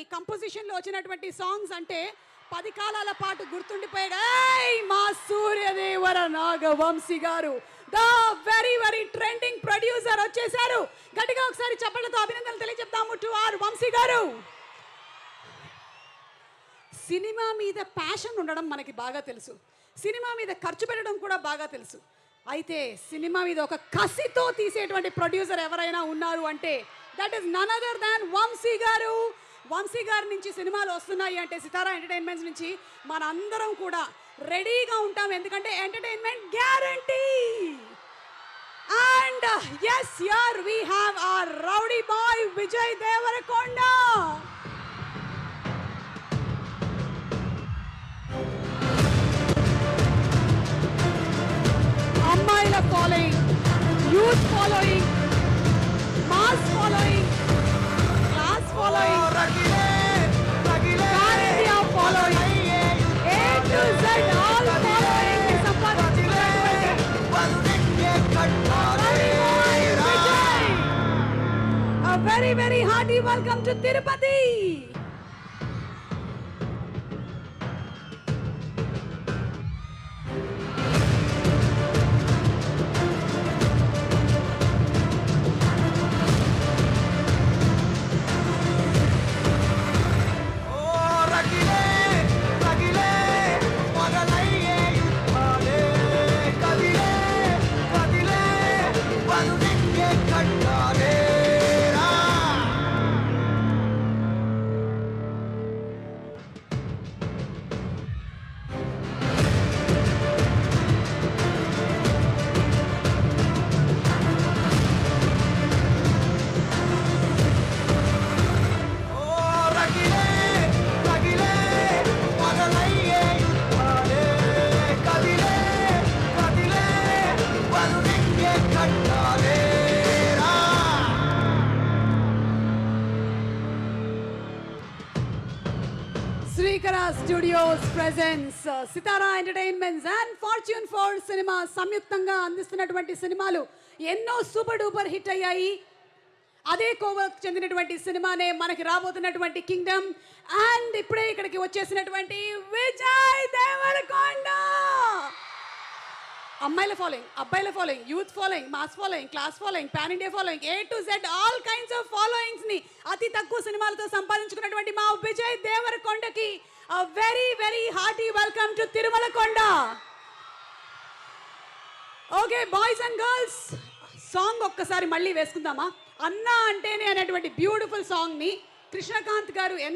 ఈ కంపోజిషన్లో వచ్చినటువంటి సాంగ్స్ అంటే 10 కాలాల పాటు గుర్తుండిపోయాడు. మా సూర్యదేవర నాగవంశీ గారు, the very very trending producer వచ్చేసారు. గట్టిగా ఒకసారి చప్పట్లతో అభినందనలు తెలియజెప్తాము టు ఆర్ వంశీ గారు. సినిమా మీద ప్యాషన్ ఉండడం మనకి బాగా తెలుసు, సినిమా మీద ఖర్చు పెట్టడం కూడా బాగా తెలుసు. అయితే సినిమా మీద ఒక కసితో తీసేటువంటి ప్రొడ్యూసర్ ఎవరైనా ఉన్నారు అంటే that is none other than Vamshi garu. Vamshi గారి నుంచి సినిమాలు వస్తున్నాయి అంటే సితారా ఎంటర్టైన్మెంట్స్ నుంచి మనందరం కూడా రెడీగా ఉంటాం, ఎందుకంటే entertainment guarantee. And yes, here we have our rowdy boy Vijay Devarakonda. అమ్మాయిల following, youth following, mass following, class following, very very hearty welcome to Tirupati. Srikara Studios presents Sitara Entertainments and Fortune 4 Cinema సంయుక్తంగా అందిస్తున్నటువంటి సినిమాలు ఎన్నో super duper hit అయ్యాయి. అదే కోవకు చెందినటువంటి సినిమానే మనకి రాబోతున్నటువంటి కింగ్డమ్. అండ్ ఇప్పుడే ఇక్కడికి వచ్చేసినటువంటి విజయ్ దేవరకొండ. అమ్మాయిల ఫాలోయింగ్, అబ్బాయిల following, youth following, mass following, class following, pan India following, A to Z all kinds of followings ని అతి తక్కువ సినిమాలతో సంపాదించుకున్నటువంటి మా విజయ్ దేవరకొండకి a very very hearty welcome to Tirumalakonda. Okay boys and girls, song ఒక్కసారి మళ్ళీ వేసుకుందామా? అన్నా అంటేనే అనేటువంటి బ్యూటిఫుల్ సాంగ్ ని కృష్ణకాంత్ గారు